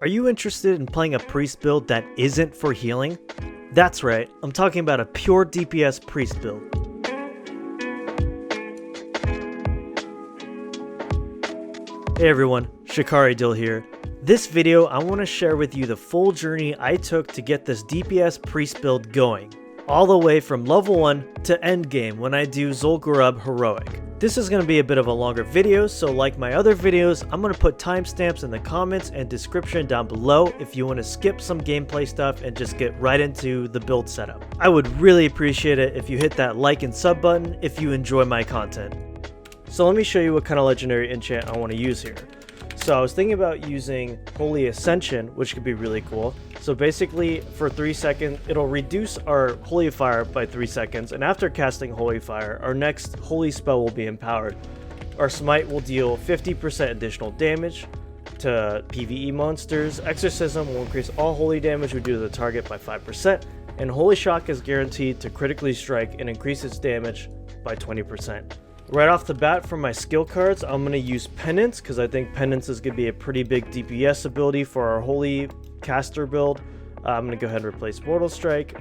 Are you interested in playing a priest build that isn't for healing? That's right, I'm talking about a pure DPS priest build. Hey everyone, Shikari Dill here. This video, I want to share with you the full journey I took to get this DPS priest build going, all the way from level 1 to endgame when I do Zul'gurub heroic. This is going to be a bit of a longer video, so like my other videos, I'm going to put timestamps in the comments and description down below if you want to skip some gameplay stuff and just get right into the build setup. I would really appreciate it if you hit that like and sub button if you enjoy my content. So let me show you what kind of legendary enchant I want to use here. So I was thinking about using Holy Ascension, which could be really cool. So basically, for 3 seconds, it'll reduce our Holy Fire by 3 seconds, and after casting Holy Fire, our next Holy spell will be empowered. Our Smite will deal 50% additional damage to PvE monsters. Exorcism will increase all Holy damage we do to the target by 5%, and Holy Shock is guaranteed to critically strike and increase its damage by 20%. Right off the bat for my skill cards, I'm going to use Penance because I think Penance is going to be a pretty big DPS ability for our Holy Caster build. I'm going to go ahead and replace Mortal Strike.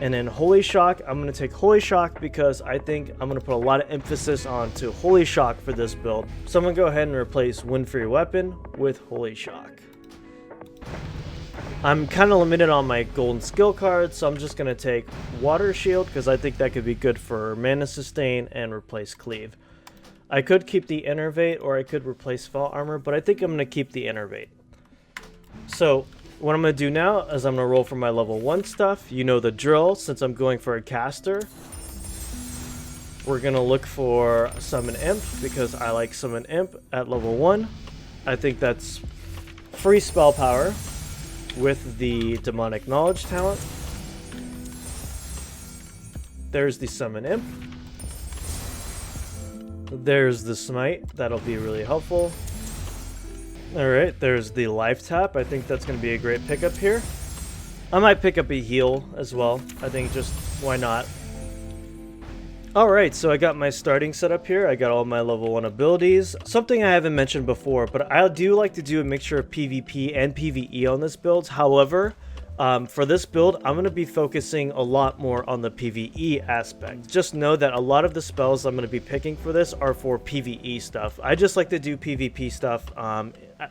And then Holy Shock, I'm going to take Holy Shock because I think I'm going to put a lot of emphasis onto Holy Shock for this build. So I'm going to go ahead and replace Wind Free Weapon with Holy Shock. I'm kind of limited on my golden skill cards, so I'm just going to take Water Shield because I think that could be good for Mana Sustain and replace Cleave. I could keep the Innervate or I could replace Felt Armor, but I think I'm going to keep the Innervate. So what I'm going to do now is I'm going to roll for my level 1 stuff. You know the drill. Since I'm going for a caster, we're going to look for Summon Imp because I like Summon Imp at level 1. I think that's free spell power with the Demonic Knowledge talent. There's the Summon Imp. There's the Smite. That'll be really helpful. Alright, there's the Life Tap. I think that's going to be a great pickup here. I might pick up a heal as well. I think just, why not? Alright, so I got my starting setup here. I got all my level 1 abilities. Something I haven't mentioned before, but I do like to do a mixture of PvP and PvE on this build. However, for this build, I'm going to be focusing a lot more on the PvE aspect. Just know that a lot of the spells I'm going to be picking for this are for PvE stuff. I just like to do PvP stuff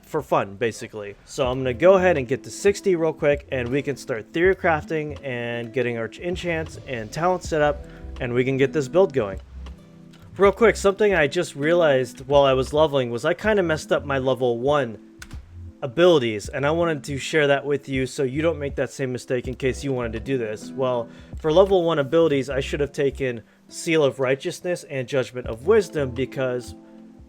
for fun, basically. So I'm going to go ahead and get to 60 real quick, and we can start theory crafting and getting our enchants and talent set up, and we can get this build going. Real quick, something I just realized while I was leveling was I kind of messed up my level 1 abilities, and I wanted to share that with you so you don't make that same mistake in case you wanted to do this. Well, for level 1 abilities, I should have taken Seal of Righteousness and Judgment of Wisdom because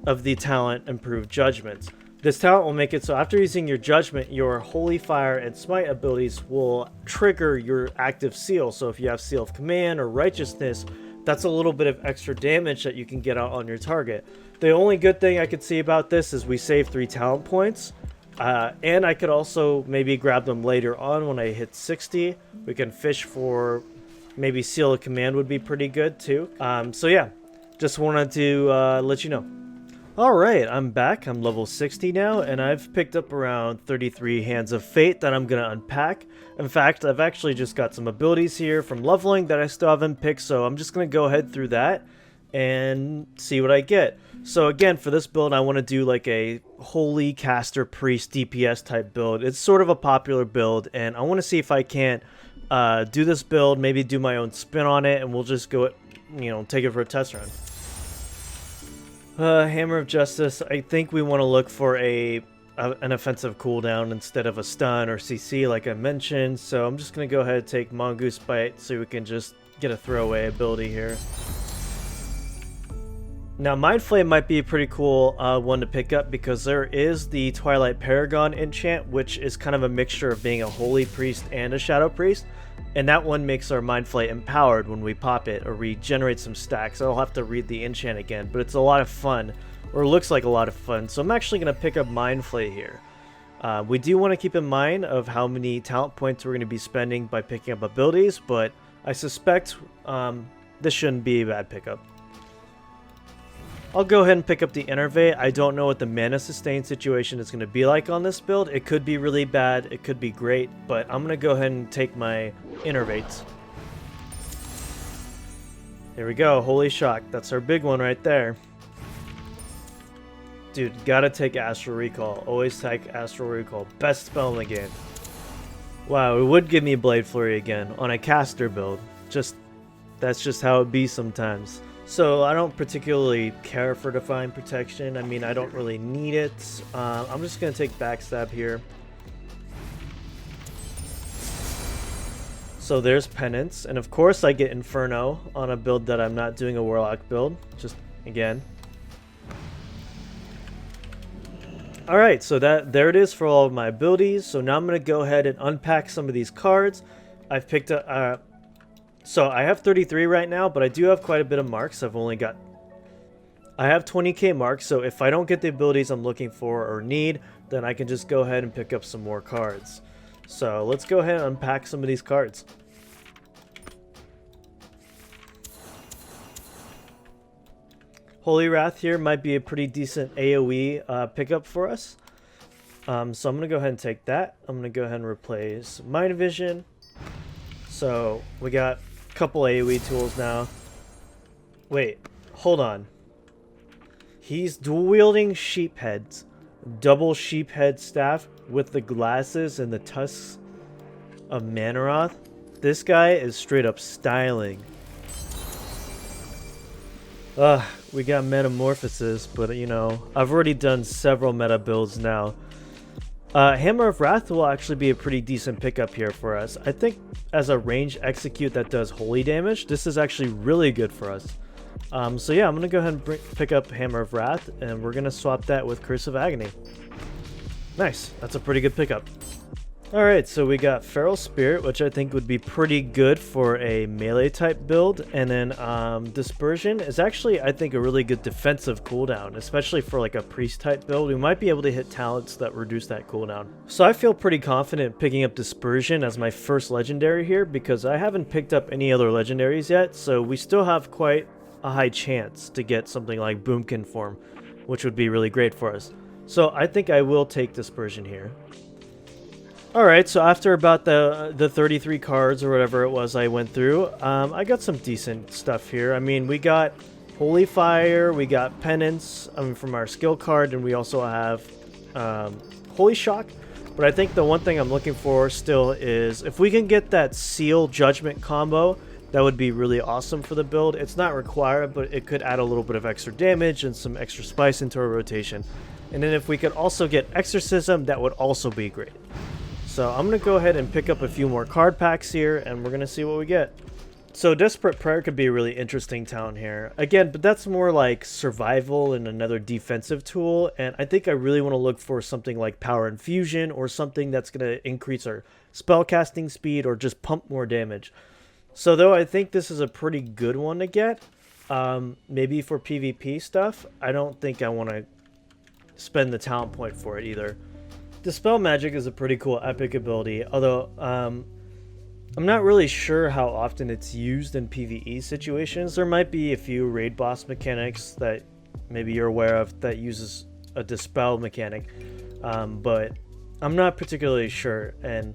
of the talent Improved Judgements. This talent will make it so after using your Judgment, your Holy Fire and Smite abilities will trigger your active seal. So if you have Seal of Command or Righteousness, that's a little bit of extra damage that you can get out on your target. The only good thing I could see about this is we save 3 talent points. And I could also maybe grab them later on when I hit 60. We can fish for maybe Seal of Command would be pretty good too. So yeah, just wanted to let you know. Alright, I'm back. I'm level 60 now, and I've picked up around 33 Hands of Fate that I'm going to unpack. In fact, I've actually just got some abilities here from leveling that I still haven't picked, so I'm just going to go ahead through that and see what I get. So again, for this build, I want to do like a Holy Caster Priest DPS type build. It's sort of a popular build, and I want to see if I can't do this build, maybe do my own spin on it, and we'll just go, take it for a test run. Hammer of Justice, I think we want to look for an offensive cooldown instead of a stun or CC like I mentioned, so I'm just going to go ahead and take Mongoose Bite so we can just get a throwaway ability here. Now, Mind Flame might be a pretty cool one to pick up because there is the Twilight Paragon enchant, which is kind of a mixture of being a Holy Priest and a Shadow Priest. And that one makes our Mind Flame empowered when we pop it or regenerate some stacks. I'll have to read the enchant again, but it's a lot of fun, or looks like a lot of fun. So I'm actually going to pick up Mind Flame here. We do want to keep in mind of how many talent points we're going to be spending by picking up abilities, but I suspect this shouldn't be a bad pickup. I'll go ahead and pick up the Innervate. I don't know what the mana sustain situation is going to be like on this build. It could be really bad, it could be great, but I'm going to go ahead and take my Innervates. Here we go, Holy Shock. That's our big one right there. Dude, gotta take Astral Recall. Always take Astral Recall. Best spell in the game. Wow, it would give me Blade Flurry again on a caster build. That's just how it be sometimes. So I don't particularly care for Divine Protection. I mean, I don't really need it. I'm just gonna take Backstab here. So there's Penance, and of course I get Inferno on a build that I'm not doing a Warlock build. Just again. Alright, so there it is for all of my abilities. So now I'm going to go ahead and unpack some of these cards. I've picked up... so I have 33 right now, but I do have quite a bit of marks. I have 20k marks, so if I don't get the abilities I'm looking for or need, then I can just go ahead and pick up some more cards. So let's go ahead and unpack some of these cards. Holy Wrath here might be a pretty decent AoE pickup for us. So I'm going to go ahead and take that. I'm going to go ahead and replace Mind Vision. So we got a couple AoE tools now. Wait, hold on. He's dual wielding sheep heads. Double sheep head staff with the glasses and the tusks of Manaroth. This guy is straight up styling. We got Metamorphosis, but you know, I've already done several meta builds now. Hammer of Wrath will actually be a pretty decent pickup here for us. I think as a range execute that does holy damage, this is actually really good for us. So yeah, I'm going to go ahead and pick up Hammer of Wrath, and we're going to swap that with Curse of Agony. Nice, that's a pretty good pickup. Alright, so we got Feral Spirit, which I think would be pretty good for a melee type build, and then Dispersion is actually, I think, a really good defensive cooldown, especially for like a priest type build. We might be able to hit talents that reduce that cooldown. So I feel pretty confident picking up Dispersion as my first legendary here, because I haven't picked up any other legendaries yet, so we still have quite a high chance to get something like Boomkin form, which would be really great for us. So I think I will take Dispersion here. Alright, so after about the 33 cards or whatever it was I went through, I got some decent stuff here. I mean, we got Holy Fire, we got Penance from our skill card, and we also have Holy Shock. But I think the one thing I'm looking for still is if we can get that Seal Judgment combo, that would be really awesome for the build. It's not required, but it could add a little bit of extra damage and some extra spice into our rotation. And then if we could also get Exorcism, that would also be great. So I'm going to go ahead and pick up a few more card packs here, and we're going to see what we get. So Desperate Prayer could be a really interesting town here. Again, but that's more like survival and another defensive tool, and I think I really want to look for something like Power Infusion or something that's going to increase our spellcasting speed or just pump more damage. So though I think this is a pretty good one to get, maybe for PvP stuff, I don't think I want to spend the talent point for it either. Dispel Magic is a pretty cool epic ability, although I'm not really sure how often it's used in PvE situations. There might be a few raid boss mechanics that maybe you're aware of that uses a Dispel mechanic, but I'm not particularly sure, and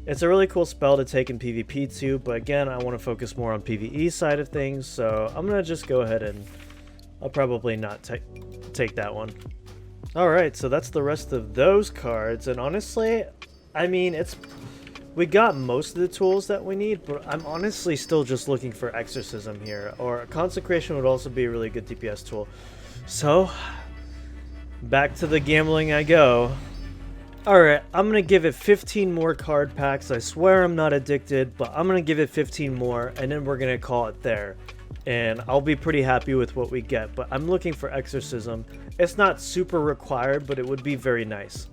it's a really cool spell to take in PvP too, but again, I want to focus more on PvE side of things, so I'm going to just go ahead and I'll probably not take that one. Alright, so that's the rest of those cards, and honestly, I mean, we got most of the tools that we need, but I'm honestly still just looking for Exorcism here, or Consecration would also be a really good DPS tool. So, back to the gambling I go. Alright, I'm going to give it 15 more card packs. I swear I'm not addicted, but I'm going to give it 15 more, and then we're going to call it there. And I'll be pretty happy with what we get, but I'm looking for Exorcism. It's not super required, but it would be very nice.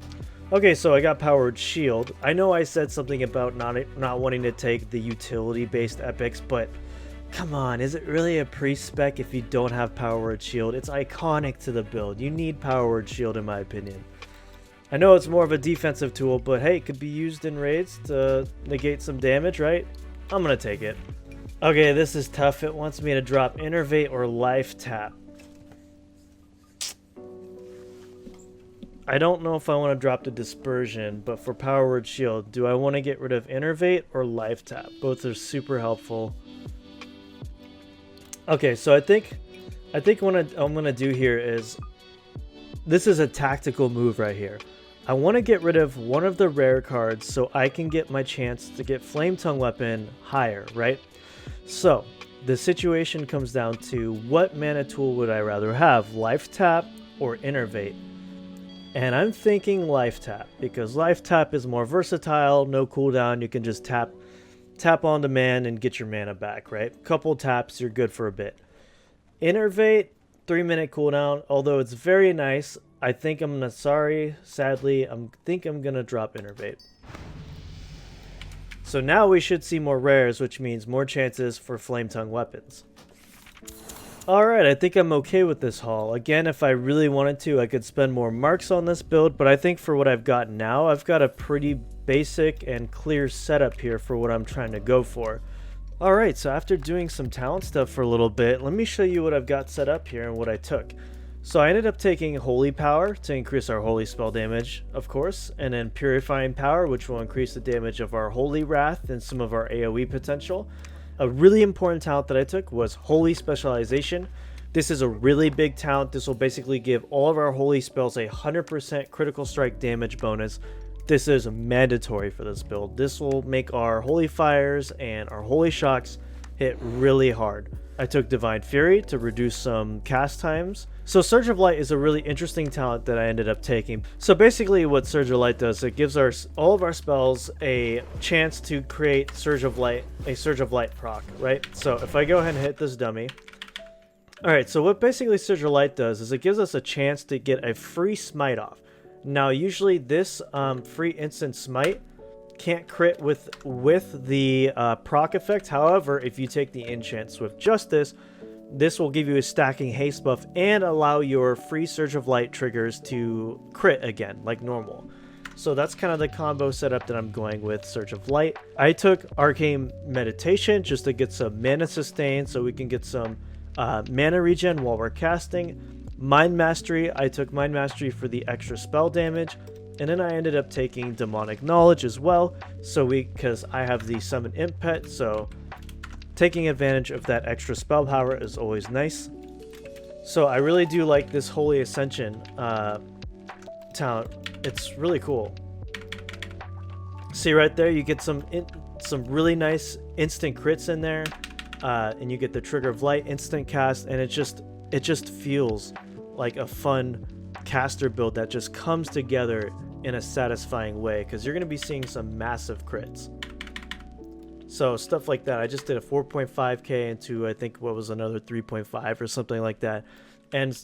Okay, so I got Powered Shield. I know I said something about not wanting to take the utility-based epics, but come on, is it really a pre-spec if you don't have Powered Shield? It's iconic to the build. You need Powered Shield, in my opinion. I know it's more of a defensive tool, but hey, it could be used in raids to negate some damage, right? I'm gonna take it. Okay, this is tough. It wants me to drop Innervate or Life Tap. I don't know if I want to drop the Dispersion, but for Power Word Shield, do I want to get rid of Innervate or Life Tap? Both are super helpful. Okay, so I think what I'm going to do here is, this is a tactical move right here. I want to get rid of one of the rare cards so I can get my chance to get Flame Tongue Weapon higher, right? So, the situation comes down to what mana tool would I rather have, Life Tap or Innervate? And I'm thinking Life Tap, because Life Tap is more versatile, no cooldown, you can just tap on demand and get your mana back, right? Couple taps, you're good for a bit. Innervate, 3-minute cooldown, although it's very nice, I think I'm gonna, sadly, think I'm gonna drop Innervate. So now we should see more rares, which means more chances for Flame Tongue weapons. Alright, I think I'm okay with this haul. Again, if I really wanted to, I could spend more marks on this build, but I think for what I've got now, I've got a pretty basic and clear setup here for what I'm trying to go for. Alright, so after doing some talent stuff for a little bit, let me show you what I've got set up here and what I took. So I ended up taking Holy Power to increase our Holy Spell damage, of course, and then Purifying Power, which will increase the damage of our Holy Wrath and some of our AoE potential. A really important talent that I took was Holy Specialization. This is a really big talent. This will basically give all of our Holy Spells a 100% critical strike damage bonus. This is mandatory for this build. This will make our Holy Fires and our Holy Shocks hit really hard. I took Divine Fury to reduce some cast times. So Surge of Light is a really interesting talent that I ended up taking. So basically what Surge of Light does, it gives all of our spells a chance to create a Surge of Light proc, right? So if I go ahead and hit this dummy. Alright, so what basically Surge of Light does is it gives us a chance to get a free smite off. Now usually this free instant smite can't crit with the proc effect. However, if you take the Enchant Swift Justice, this will give you a stacking haste buff and allow your free Surge of Light triggers to crit again, like normal. So that's kind of the combo setup that I'm going with, Surge of Light. I took Arcane Meditation just to get some mana sustain so we can get some mana regen while we're casting. Mind Mastery, I took Mind Mastery for the extra spell damage. And then I ended up taking Demonic Knowledge as well, because I have the Summon Imp pet, so taking advantage of that extra spell power is always nice. So I really do like this Holy Ascension talent. It's really cool. See right there, you get some really nice instant crits in there, and you get the Trigger of Light instant cast, and it just feels like a fun caster build that just comes together in a satisfying way, because you're going to be seeing some massive crits. So stuff like that. I just did a 4.5k into I think what was another 3.5 or something like that. And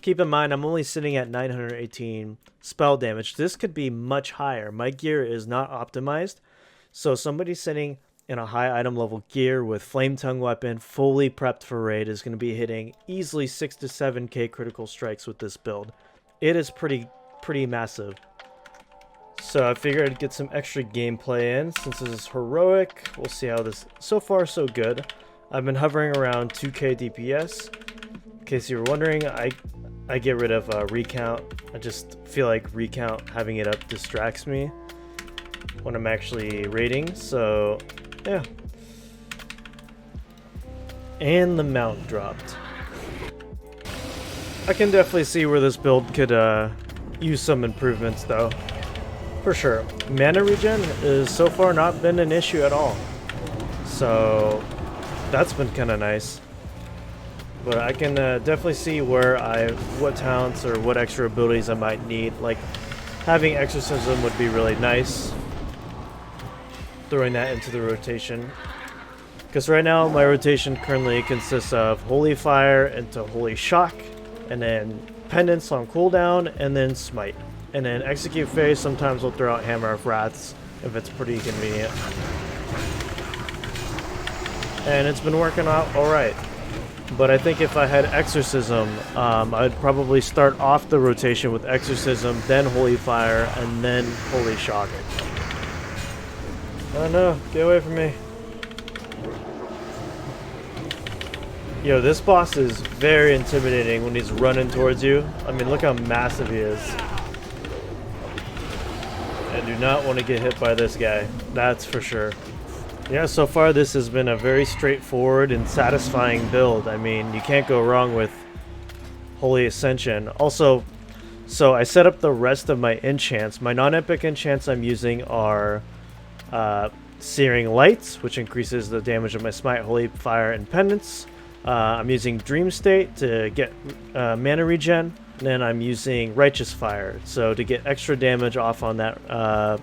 keep in mind, I'm only sitting at 918 spell damage. This could be much higher. My gear is not optimized. So somebody sitting in a high item level gear with Flame Tongue Weapon, fully prepped for raid, is going to be hitting easily 6 to 7k critical strikes with this build. It is pretty massive. So I figured I'd get some extra gameplay in since this is heroic. We'll see how this... So far, so good. I've been hovering around 2k DPS. In case you were wondering, I get rid of Recount. I just feel like Recount, having it up, distracts me when I'm actually raiding. So, yeah. And the mount dropped. I can definitely see where this build could use some improvements, though. For sure. Mana regen is so far not been an issue at all. So that's been kind of nice. But I can definitely see what talents or what extra abilities I might need. Like having Exorcism would be really nice. Throwing that into the rotation. Because right now my rotation currently consists of Holy Fire into Holy Shock. And then Pendants on cooldown, and then Smite. And then Execute Phase, sometimes we'll throw out Hammer of Wraths if it's pretty convenient. And it's been working out alright. But I think if I had Exorcism, I'd probably start off the rotation with Exorcism, then Holy Fire, and then Holy Shock. Oh no, get away from me. Yo, this boss is very intimidating when he's running towards you. I mean, look how massive he is. do not want to get hit by this guy. That's for sure. Yeah, so far this has been a very straightforward and satisfying build. I mean, you can't go wrong with Holy Ascension. Also, so I set up the rest of my enchants. My non-epic enchants I'm using are Searing Lights, which increases the damage of my Smite, Holy Fire, and Penance. I'm using Dream State to get mana regen. And then I'm using Righteous Fire, so to get extra damage off on that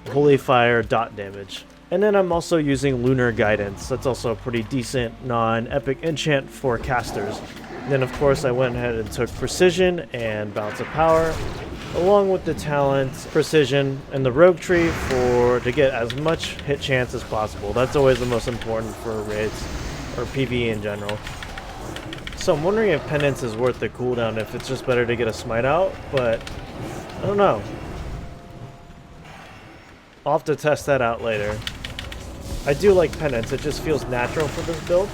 Holy Fire dot damage. And then I'm also using Lunar Guidance. That's also a pretty decent non-epic enchant for casters. And then of course I went ahead and took Precision and Balance of Power, along with the talent Precision and the Rogue Tree to get as much hit chance as possible. That's always the most important for raids, or PvE in general. So I'm wondering if Penance is worth the cooldown, if it's just better to get a Smite out, but I don't know. I'll have to test that out later. I do like Penance, it just feels natural for this build,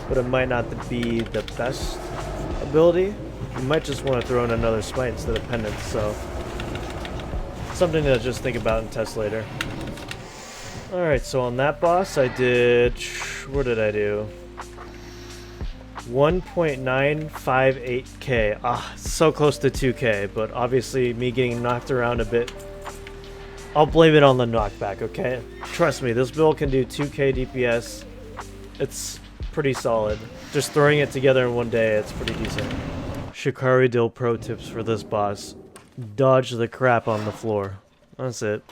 but it might not be the best ability. You might just want to throw in another Smite instead of Penance, so something to just think about and test later. Alright, so on that boss I did... what did I do? 1.958k. Ah, so close to 2k, but obviously me getting knocked around a bit, I'll blame it on the knockback, okay? Trust me, this build can do 2k DPS. It's pretty solid. Just throwing it together in one day, it's pretty decent. Shikari Dill pro tips for this boss. Dodge the crap on the floor. That's it.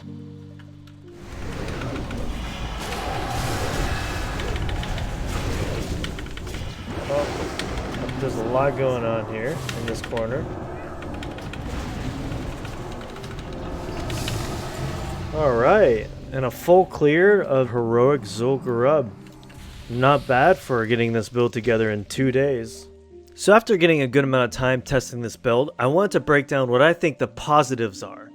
Oh, there's a lot going on here in this corner. Alright, and a full clear of heroic Zul'gurub. Not bad for getting this build together in 2 days. So after getting a good amount of time testing this build, I wanted to break down what I think the positives are.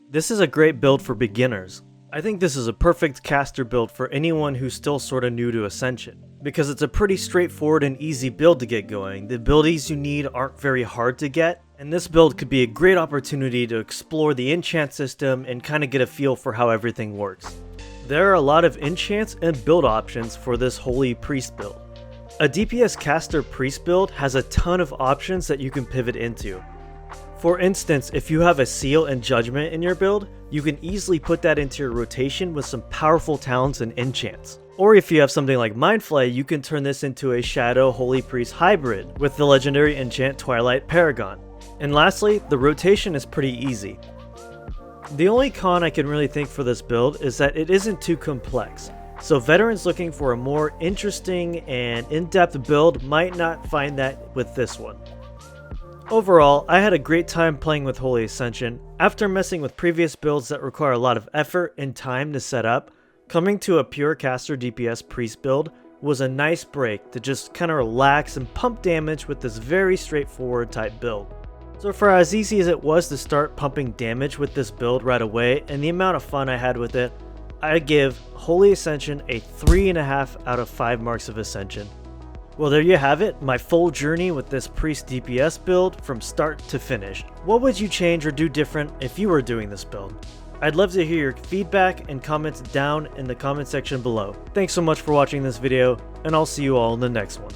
This is a great build for beginners. I think this is a perfect caster build for anyone who's still sorta new to Ascension, because it's a pretty straightforward and easy build to get going. The abilities you need aren't very hard to get, and this build could be a great opportunity to explore the enchant system and kinda get a feel for how everything works. There are a lot of enchants and build options for this Holy Priest build. A DPS caster priest build has a ton of options that you can pivot into. For instance, if you have a seal and judgment in your build, you can easily put that into your rotation with some powerful talents and enchants. Or if you have something like Mindflay, you can turn this into a Shadow Holy Priest hybrid with the legendary enchant Twilight Paragon. And lastly, the rotation is pretty easy. The only con I can really think for this build is that it isn't too complex, so veterans looking for a more interesting and in-depth build might not find that with this one. Overall, I had a great time playing with Holy Ascension. After messing with previous builds that require a lot of effort and time to set up, coming to a pure caster DPS priest build was a nice break to just kinda relax and pump damage with this very straightforward type build. So for as easy as it was to start pumping damage with this build right away and the amount of fun I had with it, I give Holy Ascension a 3.5 out of 5 marks of Ascension. Well, there you have it, my full journey with this Priest DPS build from start to finish. What would you change or do different if you were doing this build? I'd love to hear your feedback and comments down in the comment section below. Thanks so much for watching this video, and I'll see you all in the next one.